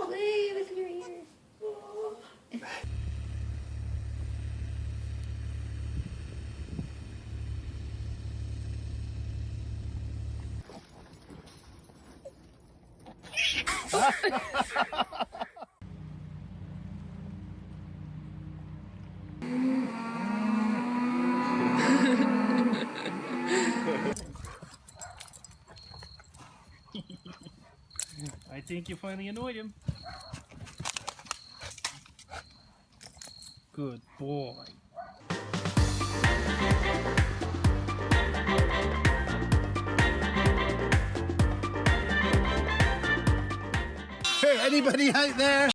Play with your ears. I think you finally annoyed him. Good boy. Hey, anybody out there?